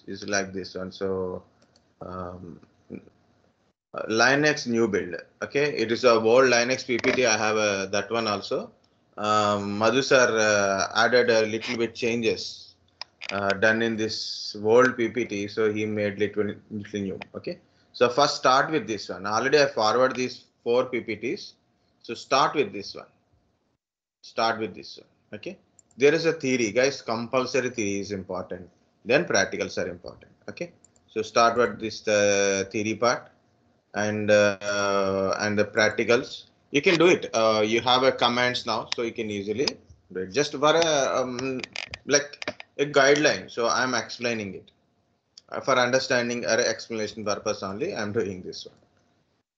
is like this one. So Linux new build. Okay, it is a old Linux PPT. I have that one also. Madhu sir added a little bit changes done in this old PPT, so he made little new. Okay, so first start with this one. Already I forward these 4 PPTs. So start with this one. Start with this one. Okay, there is a theory, guys. Compulsory theory is important. Then practicals are important. Okay, so start with this theory part and the practicals. You can do it. You have a commands now, so you can easily do it. Just for a like a guideline. So I'm explaining it for understanding or explanation purpose only. I'm doing this one.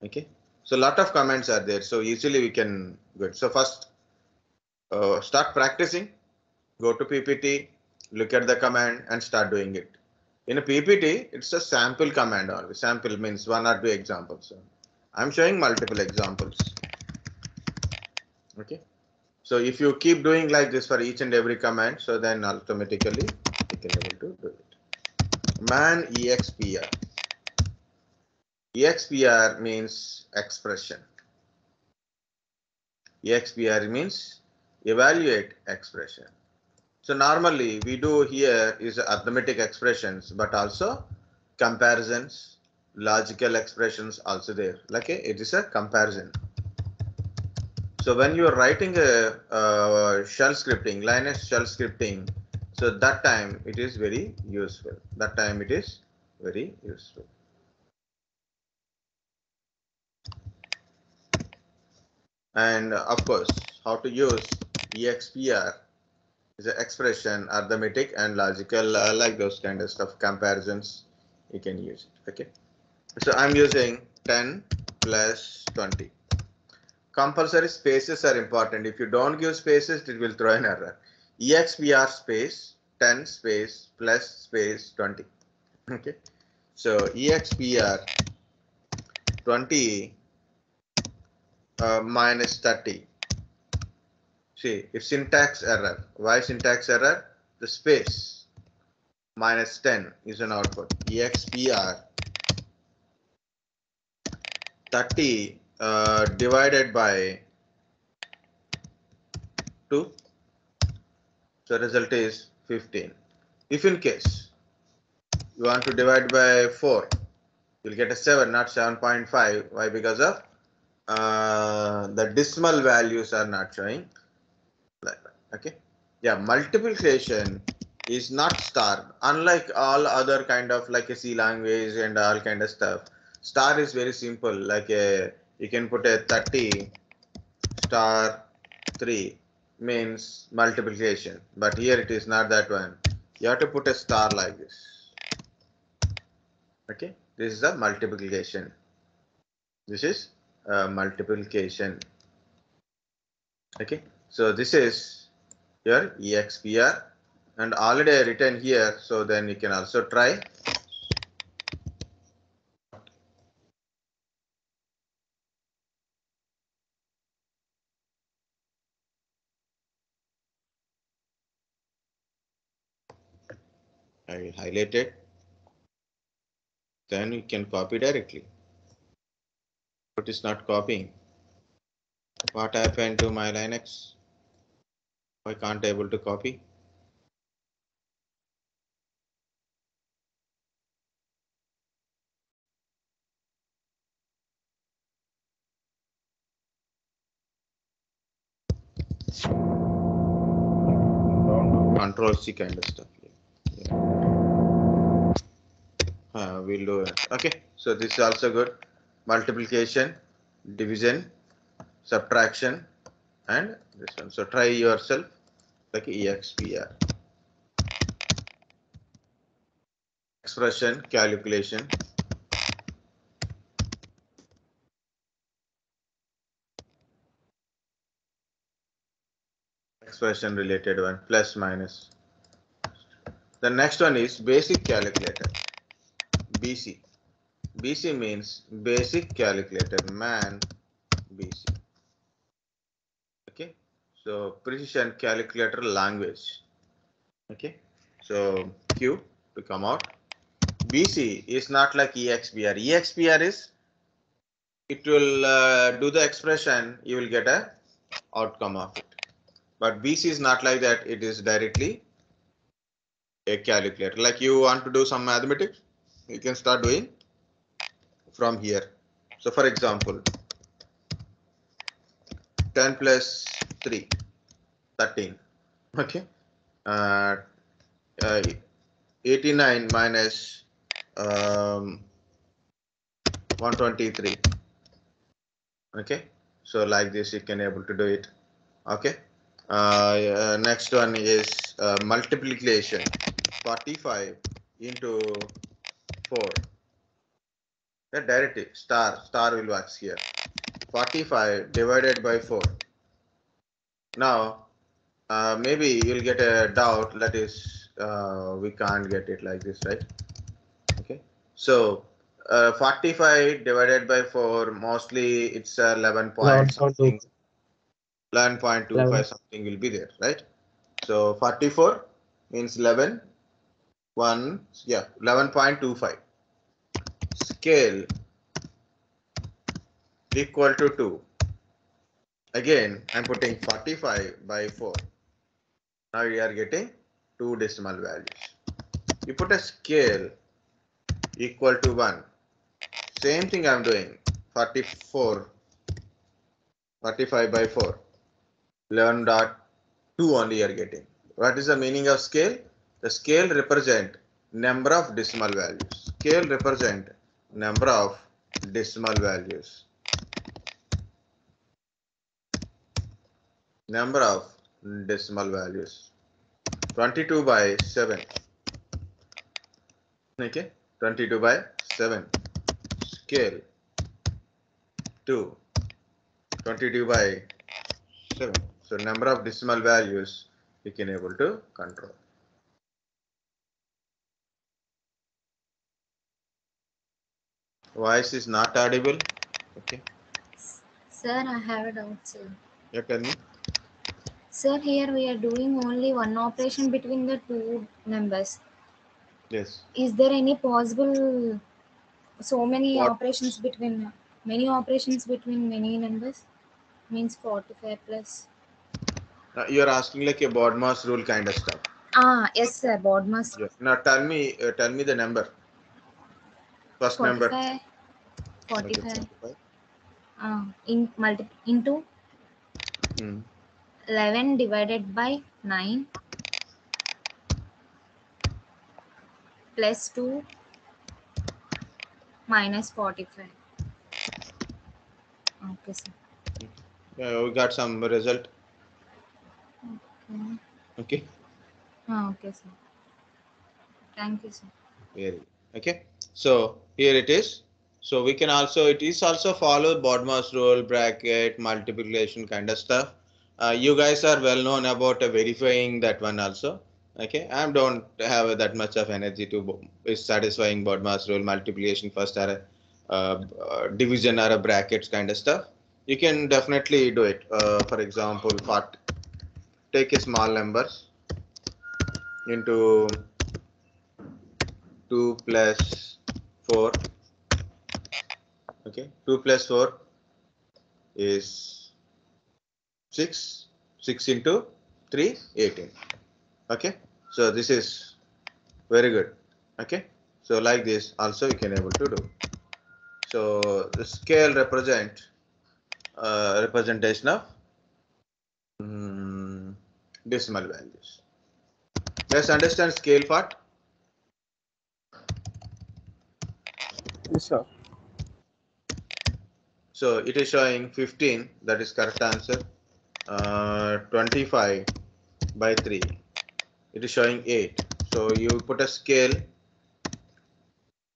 Okay. So a lot of comments are there. So easily we can go. So first start practicing. Go to PPT, look at the command and start doing it. In a PPT, it's a sample command only. Sample means 1 or 2 examples. So I'm showing multiple examples. Okay. So if you keep doing like this for each and every command, so then automatically you can able to do it. Man expr. Expr means expression. Expr means evaluate expression. So normally we do here is arithmetic expressions, but also comparisons, logical expressions also there. Like it is a comparison. So when you are writing a shell scripting, Linux shell scripting, so that time it is very useful. That time it is very useful. And of course, how to use expr is an expression, arithmetic and logical, like those kind of stuff, comparisons, you can use it. Okay. So I'm using 10 plus 20. Compulsory spaces are important. If you don't give spaces, it will throw an error. expr space 10 space plus space 20. Okay. So expr 20 minus 30. See, if syntax error. Why syntax error? The space minus 10 is an output. expr 30 divided by 2. So result is 15. If in case you want to divide by 4, you'll get a 7, not 7.5. Why? Because of the decimal values are not showing like that. Okay. Yeah, multiplication is not star. Unlike all other kind of like a C language and all kind of stuff, star is very simple. Like you can put a 30 star 3 means multiplication, but here it is not that one. You have to put a star like this. Okay, this is a multiplication. This is multiplication. Okay, so this is your expr, and already I written here, so then you can also try. I will highlight it, then you can copy directly. It is not copying. What happened to my Linux? Why can't I able to copy? Control C kind of stuff. We'll do it. Okay, so this is also good. Multiplication, division, subtraction, and this one. So try yourself like expr. Expression, calculation. Expression related one, plus minus. The next one is basic calculator. BC. BC means basic calculator. Man BC. Okay. So precision calculator language. Okay. So Q. to come out. BC is not like expr. Expr is, it will do the expression, you will get a outcome of it. But BC is not like that. It is directly a calculator. Like you want to do some mathematics, you can start doing from here. So for example, 10 plus 3, 13. Okay. 89 minus 123. Okay. So like this, you can able to do it. Okay. Next one is multiplication. 45 into 4. Directly star will work here. 45 divided by 4. Now maybe you'll get a doubt, that is we can't get it like this, right? Okay, so 45 divided by 4, mostly it's 11 point something, 11.25 something will be there, right? So 44 means 11, 11.25. Scale equal to 2. Again, I'm putting 45 by 4. Now we are getting 2 decimal values. You put a scale equal to 1. Same thing I'm doing. 45 by 4. 11.2 only you are getting. What is the meaning of scale? The scale represent number of decimal values. Scale represent number of decimal values. Number of decimal values. 22 by 7. Okay, 22 by 7. Scale 2. 22 by 7. So number of decimal values you can able to control. Voice is not audible. Okay. Sir, I have a doubt, sir. You tell me. Sir, here we are doing only one operation between the two numbers. Yes. Is there any possible so many What? operations between many numbers? Means 45 plus. You are asking like a BODMAS rule kind of stuff. Yes, sir. BODMAS. Yes. Now tell me the number. First 45. number. 45. Okay, 45. Into 11 11 divided by 9 plus 2 minus 45. Okay, sir. Yeah, we got some result. Okay. Okay, sir. Thank you, sir. Very okay. So here it is. So we can also, it is also follow BODMAS rule, bracket, multiplication kind of stuff. You guys are well known about verifying that one also. Okay, I don't have that much of energy to is satisfying BODMAS rule, multiplication first or division or a brackets kind of stuff. You can definitely do it. For example, take a small numbers into 2 plus 4. Okay, 2 plus 4 is 6. 6 into 3, 18. Okay, so this is very good. Okay, so like this also you can able to do. So the scale representation of decimal values. Let's understand scale part. Yes, sir. So it is showing 15, that is correct answer. 25 by 3, it is showing 8. So you put a scale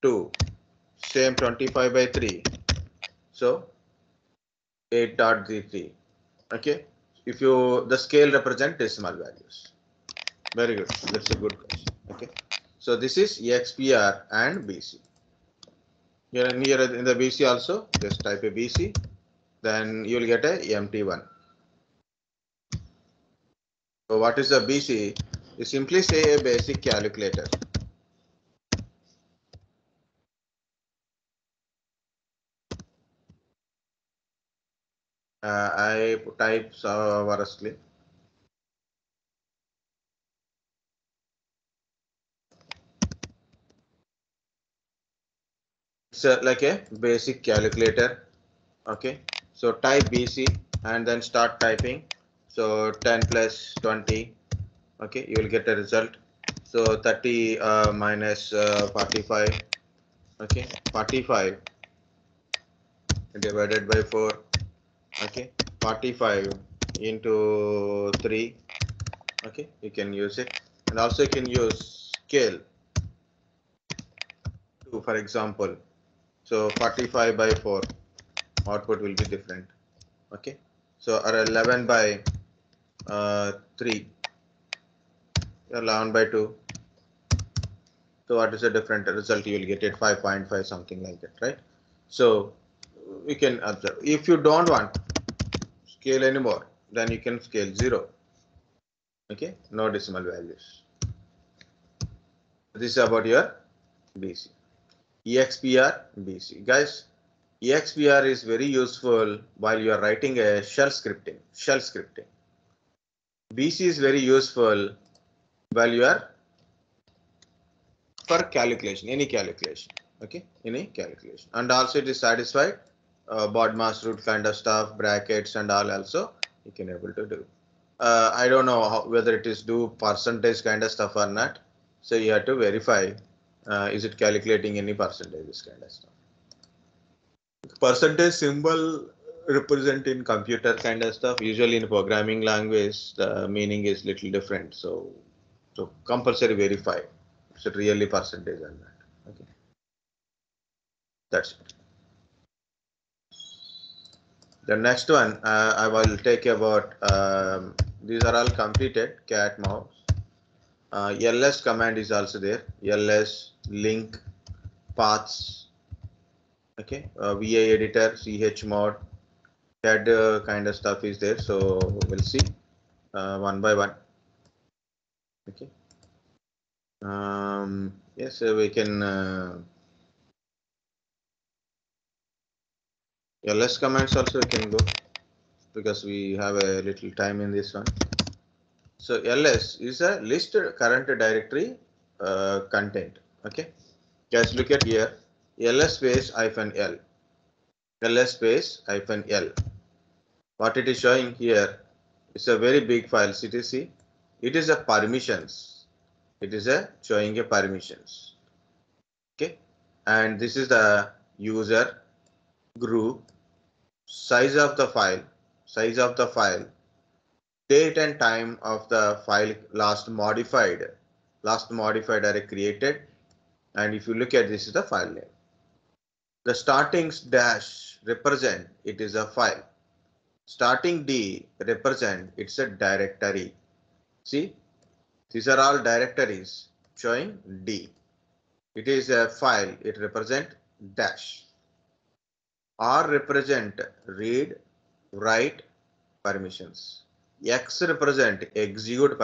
2, same 25 by 3, so 8.33. Okay, if you, the scale represent decimal values. Very good, that's a good question. Okay, so this is expr and bc. Here in the bc also, just type a bc, then you will get a empty one. So what is a bc? You simply say a basic calculator. I type variously. It's like a basic calculator. Okay, so type BC and then start typing. So 10 plus 20. Okay, you will get a result. So 30 minus 45. Okay, 45 divided by 4. Okay, 45 into 3. Okay, you can use it, and also you can use scale 2, for example. So 45 by 4, output will be different. Okay, so 11 by 3, 11 by 2. So what is the different result? You will get it 5.5, something like that, right? So we can observe. If you don't want scale anymore, then you can scale 0. Okay, no decimal values. This is about your BC. expr BC. Guys, expr is very useful while you are writing a shell scripting. BC is very useful while you are for calculation, any calculation. Okay, any calculation, and also it is satisfied bod mass root kind of stuff, brackets and all also you can able to do. I don't know whether it is do percentage kind of stuff or not. So you have to verify is it calculating any percentages kind of stuff. Percentage symbol represent in computer kind of stuff. Usually in programming language, the meaning is little different. So compulsory verify. Is it really percentage or not? Okay, that's it. The next one I will take about. These are all completed. Cat mouse. ls command is also there. ls link paths. Okay, va editor, chmod, CAD kind of stuff is there. So we'll see one by one. Okay. Yes, we can ls commands also we can go because we have a little time in this one. So ls is a list current directory content. Okay, just look at here. ls space hyphen l, ls space hyphen l. What it is showing here is a very big file. ctc. It is a permissions. It is a showing a permissions. Okay, and this is the user group, size of the file, date and time of the file last modified are created, and if you look at this is the file name. The starting dash represent it is a file. Starting D represent it's a directory. See, these are all directories showing D. It is a file, it represent dash. R represent read, write permissions. X represent execute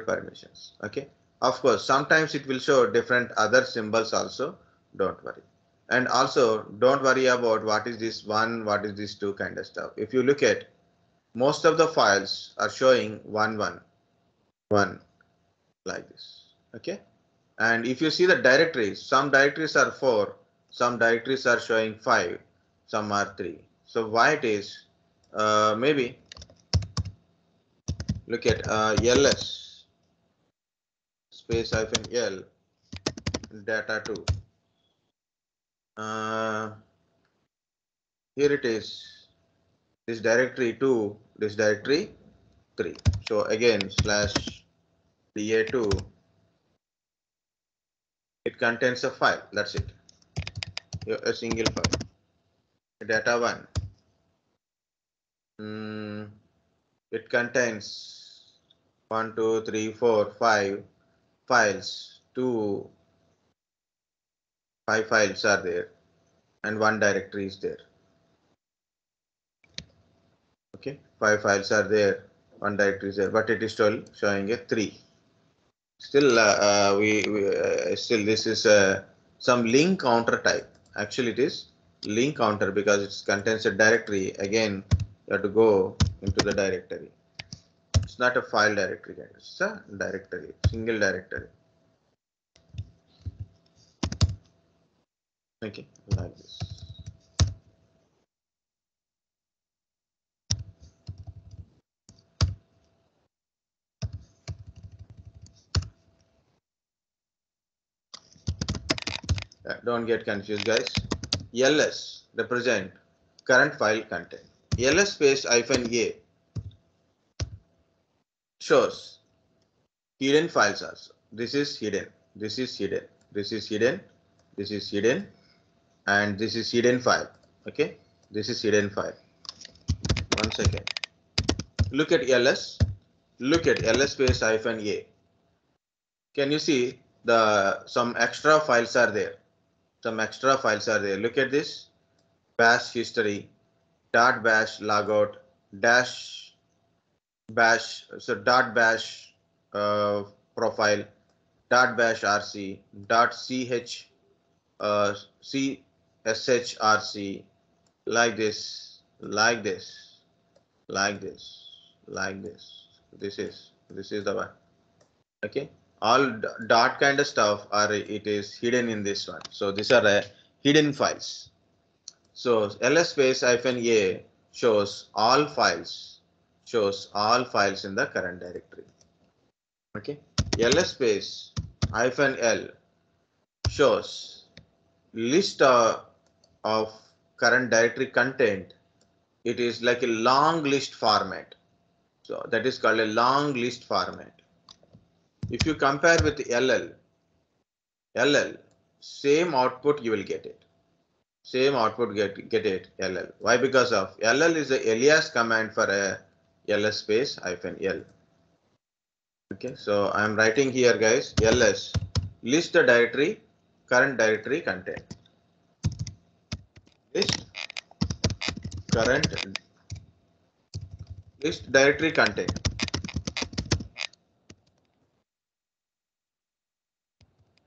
permissions. Okay. Of course, sometimes it will show different other symbols also. Don't worry. And also, don't worry about what is this one, what is this two kind of stuff. If you look at most of the files are showing 1, 1, 1 like this. Okay. And if you see the directories, some directories are 4, some directories are showing 5, some are 3. So why it is, maybe look at ls space hyphen l data 2. Here it is, this directory 2, this directory 3. So again slash da2, it contains a file, that's it, a single file. Data 1, it contains 1, 2, 3, 4, 5 files. 5 files are there and 1 directory is there. Okay, 5 files are there, 1 directory is there, but it is still showing a 3. Still, still this is some link counter type. Actually, it is link counter because it contains a directory. Again, you have to go into the directory. It's not a file directory, it's a directory, single directory. Okay, like this. Don't get confused, guys. ls represent current file content. ls space -a shows hidden files also. This is hidden, this is hidden, this is hidden, this is hidden, and this is hidden file. Okay, this is hidden file. One second. Look at ls. Look at ls space -a. Can you see some extra files are there? Some extra files are there. Look at this. Bash history, dot bash logout, dash bash, so dot bash profile, dot bash rc, dot ch cshrc, like this, like this, like this, like this. This is the one. Okay, all dot kind of stuff are, it is hidden in this one. So these are hidden files. So ls space -a shows all files, in the current directory. Okay, ls space -l shows list of current directory content. It is like a long list format. So that is called a long list format. If you compare with ll, same output you will get it. Same output get it ll. Why? Because of ll is the alias command for a ls space -l. Okay, so I am writing here, guys, ls list the directory, current directory content. List directory content.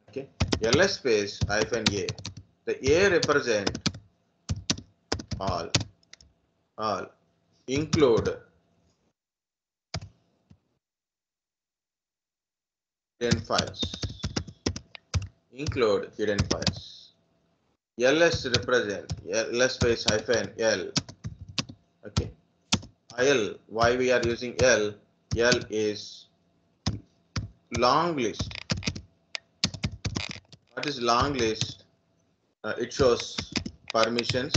Okay, ls space -a. The a represent all include hidden files. ls represent ls space -l. Okay, l, why we are using l is long list. What is long list? It shows permissions.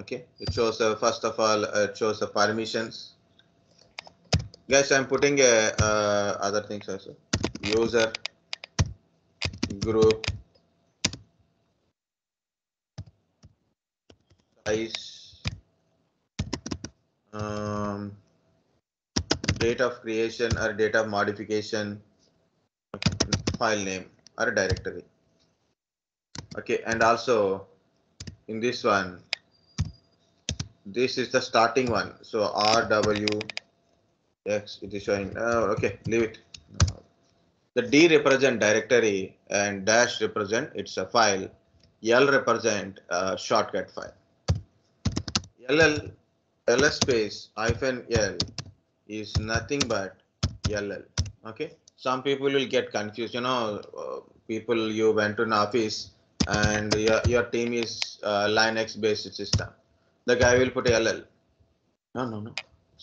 Okay, it shows first of all it shows the permissions. Guys, I'm putting other things also. User, group, size, date of creation or date of modification, file name or directory. Okay, and also in this one, this is the starting one. So RWX, it is showing. Okay, leave it. The D represent directory and dash represent it's a file. L represent a shortcut file. ls space -l is nothing but ll. Okay, some people will get confused. People, you went to an office and your team is Linux based system. The guy will put ll. No.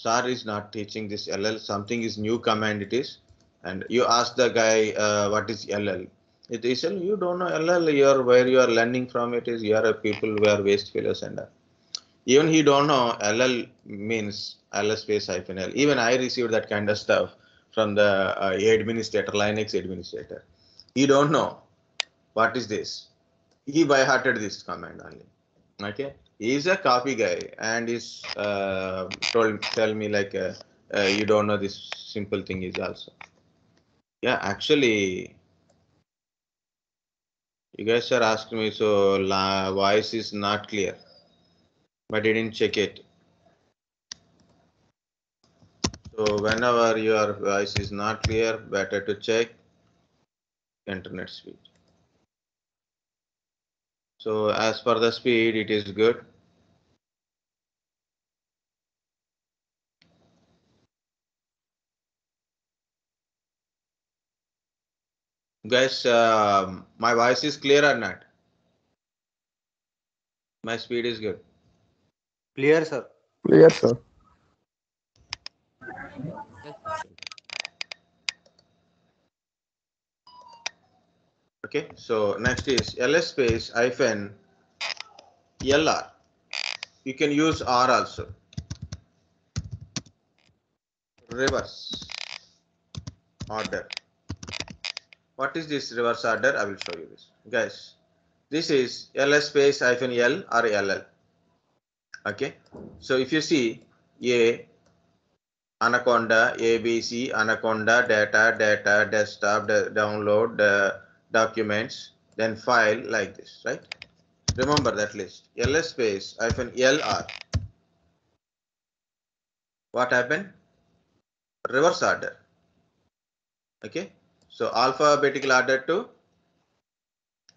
Sir is not teaching this ll. Something is new command it is. And you ask the guy what is ll. It is you don't know ll. Where you are learning from it is you are a people who are waste fellows and even he don't know ll means ls space -l. Even I received that kind of stuff from the administrator, Linux administrator. He don't know what is this. He by hearted this command only. Okay, he is a copy guy and is tell me like you don't know this simple thing is also. Yeah, actually, you guys are asking me, so voice is not clear, but I didn't check it. So whenever your voice is not clear, better to check. internet speed. So as per the speed, it is good. Guys, my voice is clear or not? My speed is good. Clear, sir. Clear, sir. Yes. Okay, so next is ls space hyphen lr. You can use r also. Reverse order. What is this reverse order? I will show you this. Guys, this is ls space hyphen l or ll. Okay, so if you see a Anaconda, ABC, Anaconda, data, desktop, download, documents, then file like this, right? Remember that list. ls space hyphen lr. What happened? Reverse order. Okay. So alphabetical order to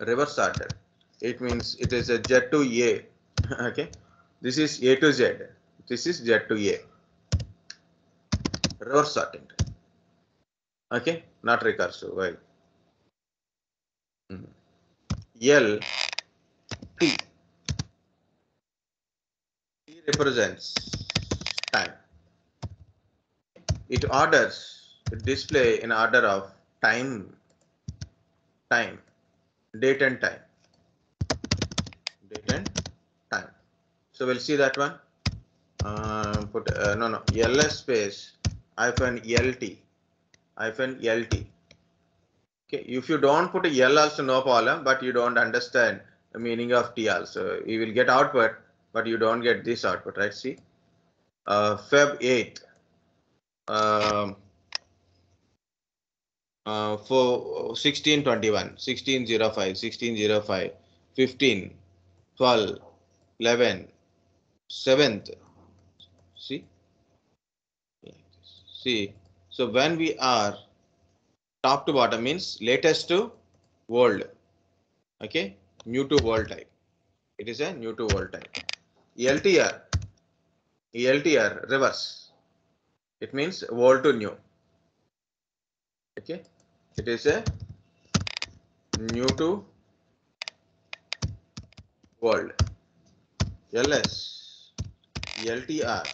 reverse order. It means it is a Z to A. Okay. This is A to Z. This is Z to A. Reverse sorting. Okay. Not recursive. Why? L T. T represents time. It orders display in order of time, date and time, date and time. So we'll see that one. Put no ls space hyphen lt. Okay, if you don't put a L also no problem, but you don't understand the meaning of T also. You will get output, but you don't get this output, right? See, Feb 8th. For 1621, 1605, 1605, 15, 12, 11, 7th. See, so when we are top to bottom means latest to old. Okay, new to old type. It is a new to old type. LTR reverse. It means old to new. Okay, it is a new to old. LS LTR.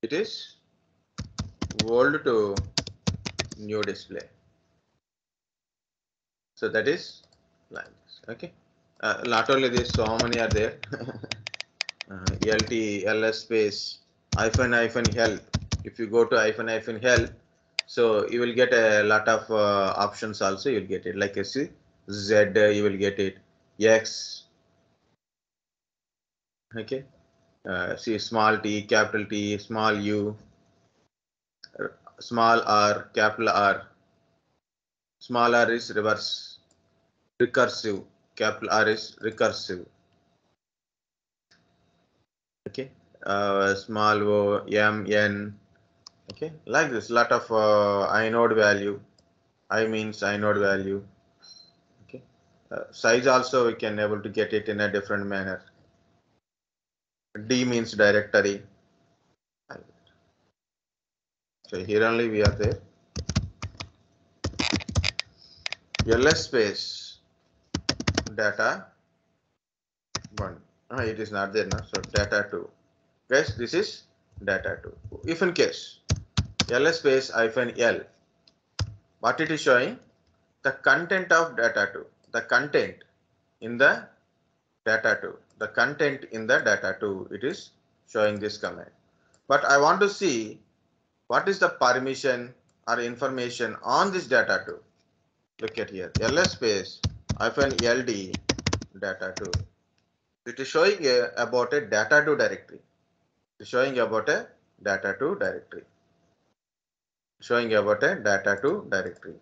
It is old to new display. So that is like this. Okay. Not only this, so many are there. LT LS space hyphen help. If you go to hyphen help, so you will get a lot of options also. You will get it like Z, you will get it X. Okay. See small t, capital T, small u, small r, capital R. Small r is reverse, recursive. Capital R is recursive. Okay. Small o, m, n. Okay, like this. Lot of inode value. I means inode value. Okay. Size also we can able to get it in a different manner. D means directory. So here only we are there. ls space data 1. It is not there now. So data 2. Guys, this is data 2. If in case ls space hyphen l, what it is showing? The content of data 2. The content in the data 2. The content in the data 2. It is showing this command. But I want to see what is the permission or information on this data 2. Look at here. ls space hyphen ld data 2. It is showing about a data 2 directory. It is showing about a data 2 directory. Showing about a data 2 directory.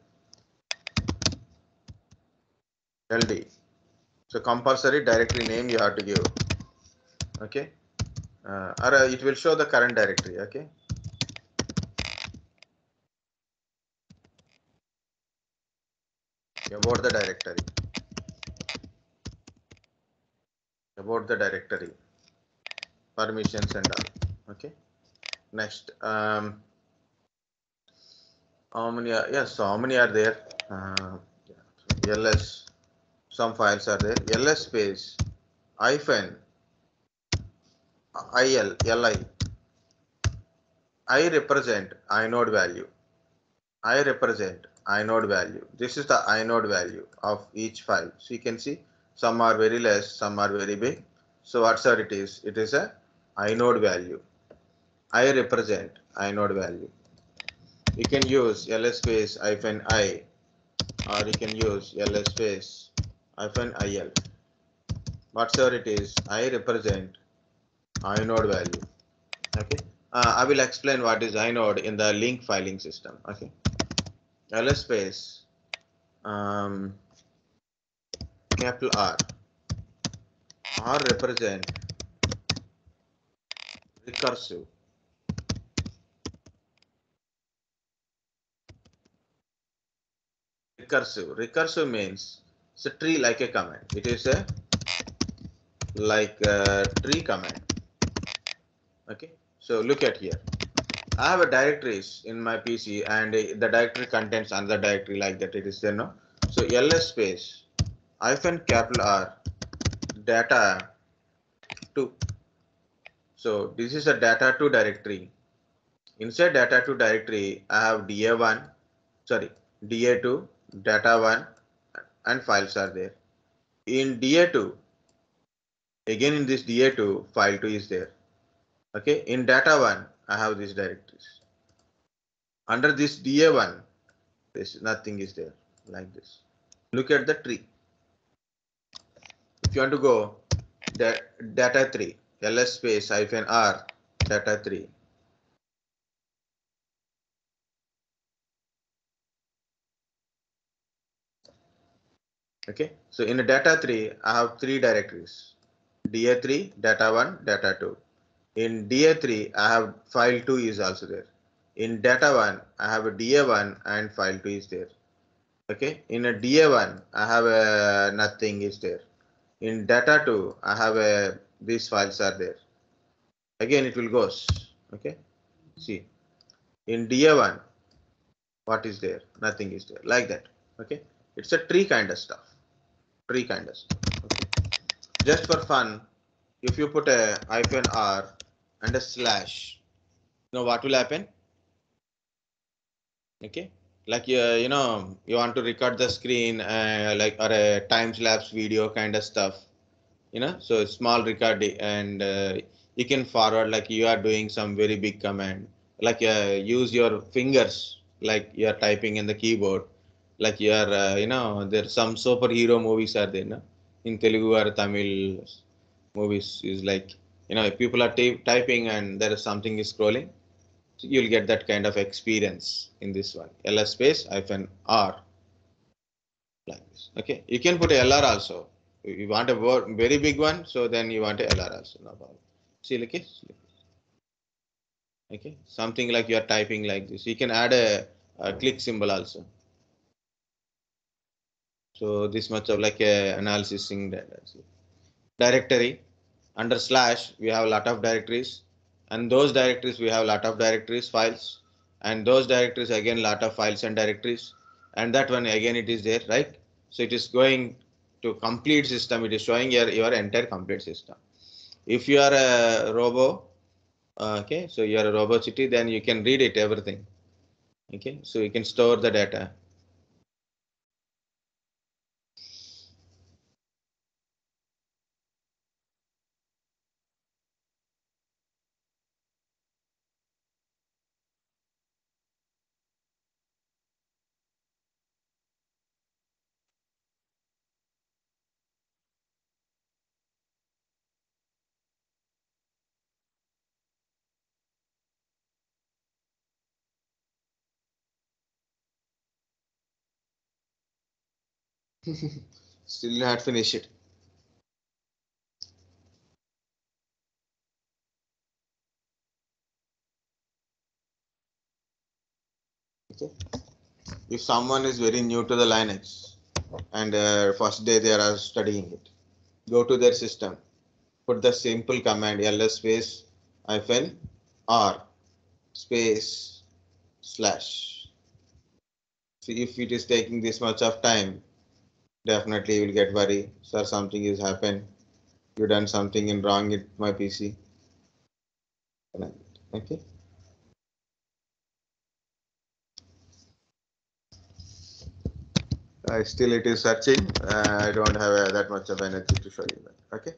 LD. So compulsory directory name you have to give. Okay. Or it will show the current directory. Okay. about the directory. About the directory. Permissions and all. Okay. Next. How many are, yes, so how many are there? ls, some files are there. ls space hyphen li. I represent inode value. I represent inode value. This is the inode value of each file. So you can see some are very less, some are very big. So whatever it is a inode value. I represent inode value. You can use ls space hyphen I, or you can use ls space hyphen il. Whatever it is, I represent inode value. Okay. I will explain what is inode in the link filing system. Okay. ls space capital R represent recursive. Recursive means it's a tree like a command. It is a like a tree command. Okay. So look at here. I have a directories in my PC, and the directory contains another directory like that. It is there, no? So ls space hyphen capital R data 2. So this is a data 2 directory. Inside data 2 directory, I have da2, data 1, and files are there. In da2, again in this da2, file 2 is there. Okay, in data 1, I have these directories. Under this da1, this nothing is there like this. Look at the tree. If you want to go data 3, ls space hyphen r data 3. Okay, so in data 3, I have 3 directories: da3, data 1, data 2. In da3, I have file 2 is also there. In data 1, I have a da1 and file 2 is there. Okay, in a da1, I have a nothing is there. In data 2, I have a these files are there. Again, it will goes. Okay, see, in da1, what is there? Nothing is there, like that. Okay, it's a tree kind of stuff. Tree kind of stuff. Okay. Just for fun, if you put a hyphen r and a slash, you know what will happen? Okay, like you know, you want to record the screen, like, or a time lapse video kind of stuff, you know, so small recording, and you can forward like you are doing some very big command, like use your fingers like you are typing in the keyboard, like you are you know, there's some superhero movies are there, no? In Telugu or Tamil movies is like, you know, if people are typing and there is something is scrolling, so you'll get that kind of experience in this one. ls space hyphen r like this. Okay, you can put a lr also. You want a very big one, so then you want a lr also, no problem. See, like this. Okay, something like you are typing like this. You can add a click symbol also. So this much of like a analysis thing. Directory under slash, we have a lot of directories, and those directories we have a lot of directories files, and those directories again lot of files and directories, and that one again it is there, right? So it is going to complete system. It is showing your entire complete system. If you are a robo, okay, so you are a robocity, then you can read it everything. Okay, so you can store the data. Still not finish it. Okay. If someone is very new to the Linux, and first day they are studying it. Go to their system, put the simple command ls space hyphen r space slash. See, if it is taking this much of time, definitely you will get worried. Sir, something is happened. You done something in wrong in my PC. Okay. Still it is searching. I don't have that much of energy to show you that. Okay.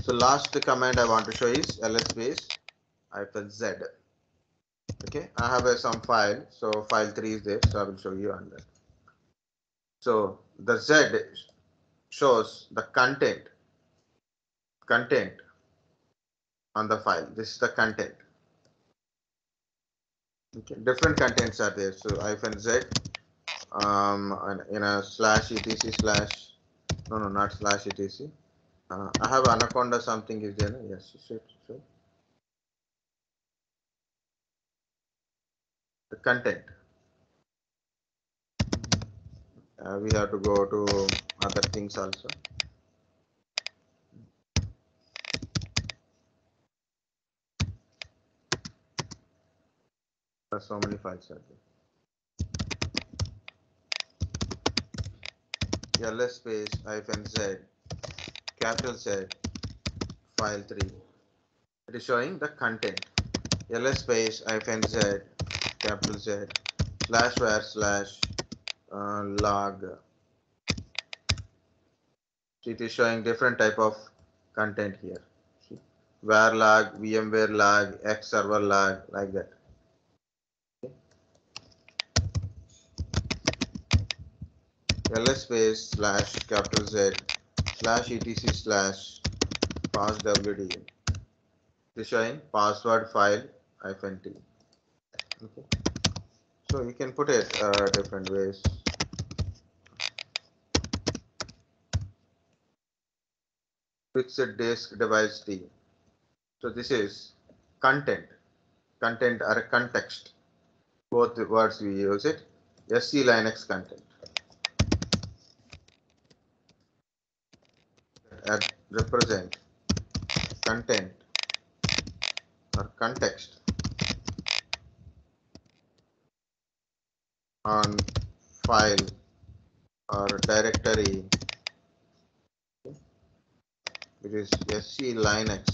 So last command I want to show is ls space -z. Okay. I have some file. So file 3 is there. So I will show you on that. So the z shows the content on the file. This is the content. Okay. Different contents are there. So -z in a slash etc slash no not slash etc. I have anaconda something is there. Yes, sure. The content. We have to go to other things also. There's so many files are there. ls space -z capital Z file 3. It is showing the content. ls space -z capital Z slash var slash log. It is showing different type of content here. See? Var log, VMware log, X server log, like that. Okay. ls space slash capital Z slash etc slash passwd. It is showing password file -t. Okay. So you can put it different ways. Fixed disk device D. So this is content or context. Both the words we use it. SC Linux content. That represent content or context on file or directory. It is SC Linux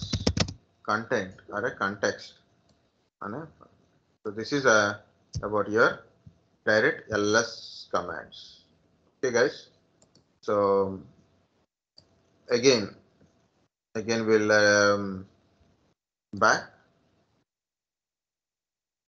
content or a context. So this is about your direct ls commands. Okay, guys. So again we'll back